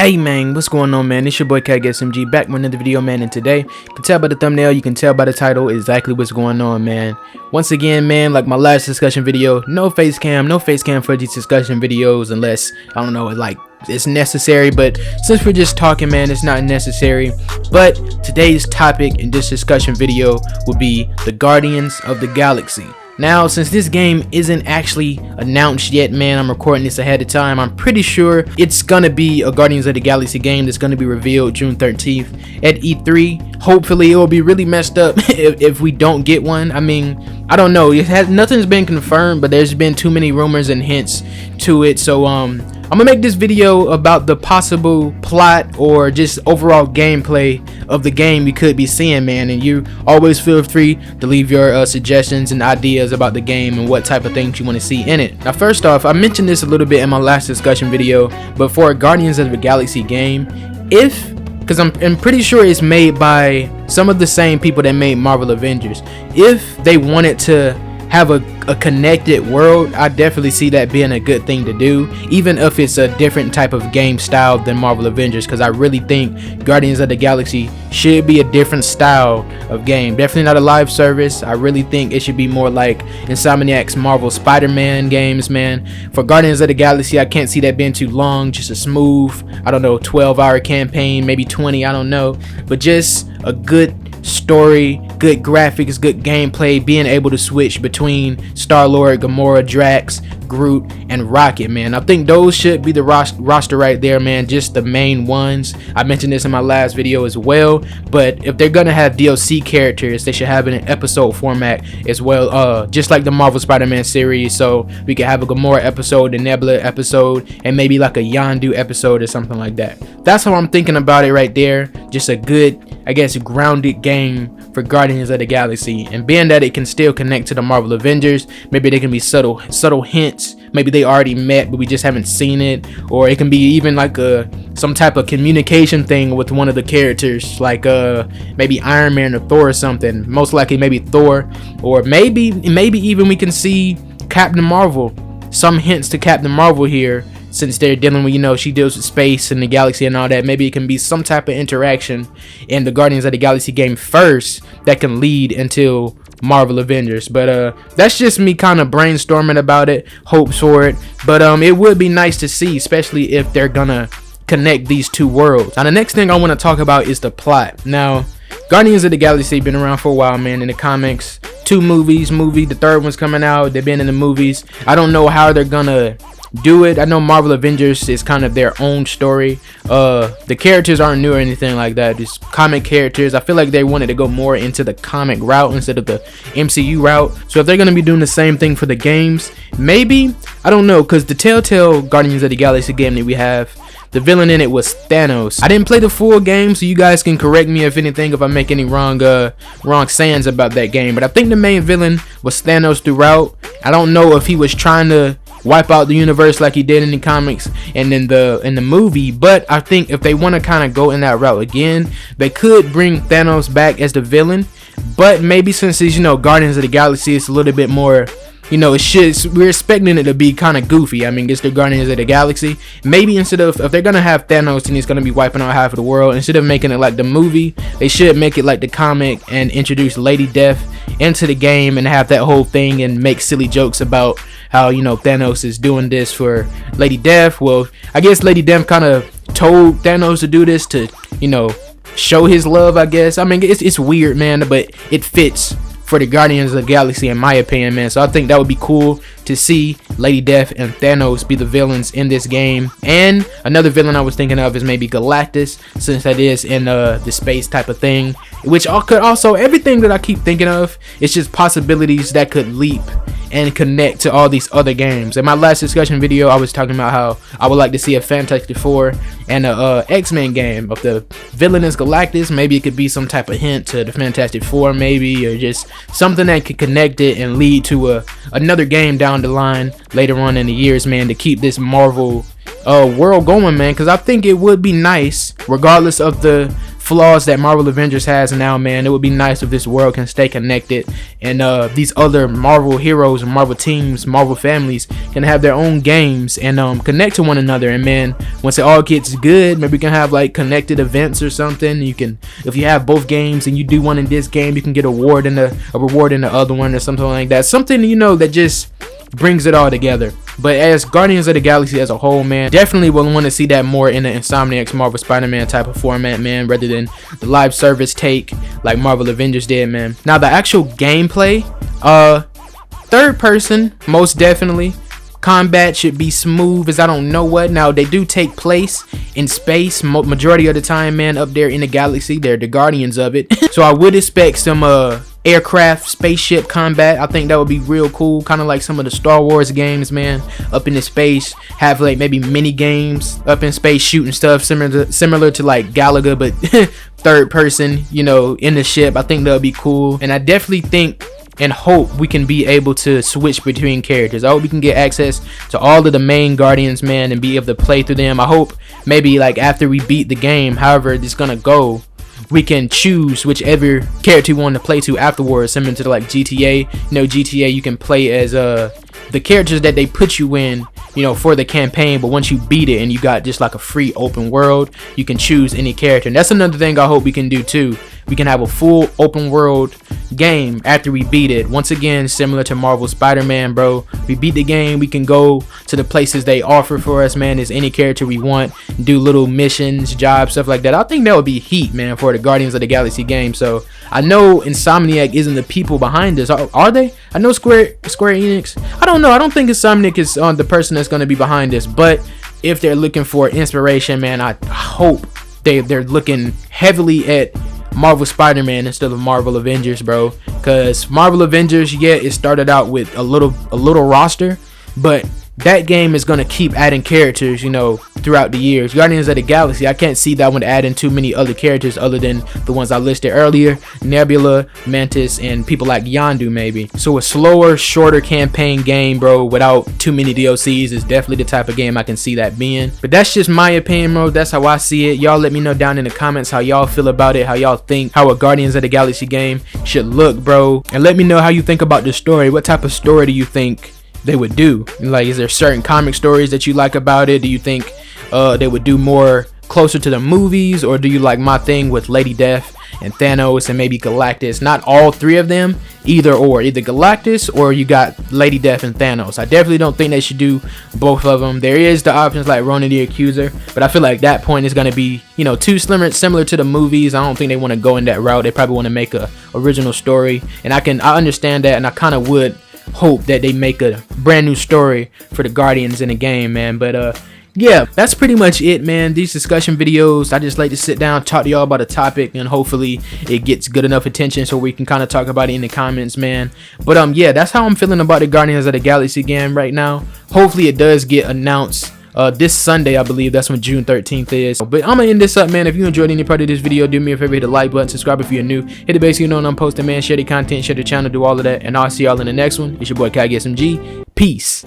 Hey man, what's going on, man? It's your boy SMG back with another video, man. And today, you can tell by the thumbnail, you can tell by the title exactly what's going on, man. Once again, man, like my last discussion video, no face cam for these discussion videos unless, I don't know, like it's necessary. But since we're just talking, man, it's not necessary. But today's topic in this discussion video will be the Guardians of the Galaxy. Now, since this game isn't actually announced yet, man, I'm recording this ahead of time. I'm pretty sure it's gonna be a Guardians of the Galaxy game that's gonna be revealed June 13th at E3. Hopefully, it will be really messed up if we don't get one. I mean, I don't know. Nothing's been confirmed, but there's been too many rumors and hints to it. So, I'm gonna make this video about the possible plot or just overall gameplay of the game we could be seeing, man. And you always feel free to leave your suggestions and ideas about the game and what type of things you want to see in it. Now, first off, I mentioned this a little bit in my last discussion video, but for a Guardians of the Galaxy game, because I'm pretty sure it's made by some of the same people that made Marvel Avengers, if they wanted to have a connected world, I definitely see that being a good thing to do, even if it's a different type of game style than Marvel Avengers, because I really think Guardians of the Galaxy should be a different style of game. Definitely not a live service. I really think it should be more like Insomniac's Marvel Spider-Man games, man. For Guardians of the Galaxy, I can't see that being too long, just a smooth, I don't know, 12-hour campaign, maybe 20, I don't know, but just a good story, good graphics, good gameplay, being able to switch between Star-Lord, Gamora, Drax, Groot, and Rocket, man. I think those should be the roster right there, man. Just the main ones. I mentioned this in my last video as well, but if they're gonna have DLC characters, they should have it in episode format as well, just like the Marvel Spider-Man series. So we could have a Gamora episode, a Nebula episode, and maybe like a Yondu episode or something like that. That's how I'm thinking about it right there. Just a good, I guess, grounded game for Guardians of the Galaxy, and being that it can still connect to the Marvel Avengers, maybe there can be subtle hints. Maybe they already met but we just haven't seen it, or it can be even like some type of communication thing with one of the characters, like maybe Iron Man or Thor or something. Most likely maybe Thor, or maybe even we can see Captain Marvel. Some hints to Captain Marvel here, since they're dealing with, you know, she deals with space and the galaxy and all that. Maybe it can be some type of interaction in the Guardians of the Galaxy game first that can lead into Marvel Avengers. But that's just me kind of brainstorming about it, hopes for it. But it would be nice to see, especially if they're gonna connect these two worlds. Now, the next thing I want to talk about is the plot. Now, Guardians of the Galaxy been around for a while, man. In the comics, 2 movies, the third one's coming out. They've been in the movies. I don't know how they're gonna do it. I know Marvel Avengers is kind of their own story. The characters aren't new or anything like that, just comic characters. I feel like they wanted to go more into the comic route instead of the MCU route. So if they're going to be doing the same thing for the games, maybe, I don't know, because the Telltale Guardians of the Galaxy game that we have, the villain in it was Thanos. I didn't play the full game, so you guys can correct me if anything, if I make any wrong sayings about that game. But I think the main villain was Thanos throughout. I don't know if he was trying to wipe out the universe like he did in the comics and in the movie, but I think if they want to kind of go in that route again, they could bring Thanos back as the villain. But maybe since it's, you know, Guardians of the Galaxy, it's a little bit more, you know, we're expecting it to be kind of goofy. I mean, it's the Guardians of the Galaxy. Maybe instead of, if they're gonna have Thanos and he's gonna be wiping out half of the world, instead of making it like the movie, they should make it like the comic and introduce Lady Death into the game and have that whole thing and make silly jokes about how, you know, Thanos is doing this for Lady Death. Well, I guess Lady Death kind of told Thanos to do this to, you know, show his love, I guess. I mean, it's weird, man, but it fits for the Guardians of the Galaxy, in my opinion, man. So I think that would be cool to see Lady Death and Thanos be the villains in this game. And another villain I was thinking of is maybe Galactus, since that is in the space type of thing, which could also, everything that I keep thinking of, it's just possibilities that could leap and connect to all these other games. In my last discussion video, I was talking about how I would like to see a Fantastic Four and a X-Men game of the villain is Galactus. Maybe it could be some type of hint to the Fantastic Four, maybe, or just something that could connect it and lead to another game down the line later on in the years, man, to keep this Marvel world going, man. Because I think it would be nice, regardless of the flaws that Marvel Avengers has now, man. It would be nice if this world can stay connected, and these other Marvel heroes and Marvel teams, Marvel families can have their own games and connect to one another. And man, once it all gets good, maybe we can have like connected events or something. You can, if you have both games and you do one in this game, you can get a reward in the other one or something like that. Something, you know, that just brings it all together. But as Guardians of the Galaxy as a whole, man, definitely will want to see that more in the Insomniac's Marvel Spider-Man type of format, man, rather than the live service take like Marvel Avengers did, man. Now the actual gameplay, third person, most definitely. Combat should be smooth as I don't know what. Now they do take place in space majority of the time, man, up there in the galaxy. They're the guardians of it. So I would expect some aircraft, spaceship combat. I think that would be real cool, kind of like some of the Star Wars games, man, up in the space. Have like maybe mini games up in space shooting stuff, similar to like Galaga, but third person, you know, in the ship. I think that would be cool. And I definitely think and hope we can be able to switch between characters. I hope we can get access to all of the main Guardians, man, and be able to play through them. I hope maybe like after we beat the game, however it's gonna go, we can choose whichever character you want to play to afterwards, similar to like GTA. You know, GTA, you can play as the characters that they put you in, you know, for the campaign, but once you beat it and you got just like a free open world, you can choose any character. And that's another thing I hope we can do too. We can have a full open world game after we beat it. Once again, similar to Marvel Spider-Man, bro. We beat the game, we can go to the places they offer for us, man. There's any character we want, do little missions, jobs, stuff like that. I think that would be heat, man, for the Guardians of the Galaxy game. So I know Insomniac isn't the people behind this. Are they? I know Square Enix. I don't know. I don't think Insomniac is the person that's going to be behind this. But if they're looking for inspiration, man, I hope they're looking heavily at Marvel Spider-Man instead of Marvel Avengers, bro. Because Marvel Avengers, yeah, it started out with a little roster, but that game is going to keep adding characters, you know, throughout the years. Guardians of the Galaxy, I can't see that one adding too many other characters other than the ones I listed earlier: Nebula, Mantis, and people like Yondu maybe. So a slower, shorter campaign game, bro, without too many DLCs is definitely the type of game I can see that being. But that's just my opinion, bro. That's how I see it. Y'all let me know down in the comments how y'all feel about it, how y'all think how a Guardians of the Galaxy game should look, bro. And let me know how you think about the story. What type of story do you think they would do? Like, is there certain comic stories that you like about it? Do you think they would do more closer to the movies, or do you like my thing with Lady Death and Thanos and maybe Galactus? Not all three of them, either Galactus or you got Lady Death and Thanos. I definitely don't think they should do both of them. There is the options like Ronan the Accuser, but I feel like that point is going to be, you know, too similar to the movies. I don't think they want to go in that route. They probably want to make a original story, and I understand that, and I kind of would hope that they make a brand new story for the Guardians in the game, man. But yeah, that's pretty much it, man. These discussion videos, I just like to sit down, talk to y'all about a topic, and hopefully it gets good enough attention so we can kind of talk about it in the comments, man. But yeah, that's how I'm feeling about the Guardians of the Galaxy game right now. Hopefully it does get announced this Sunday, I believe. That's when June 13th is. But I'm gonna end this up, man. If you enjoyed any part of this video, do me a favor, hit the like button, subscribe if you're new, hit the bell so you know when I'm posting, man. Share the content, share the channel, do all of that, and I'll see y'all in the next one. It's your boy KGSMG. Peace.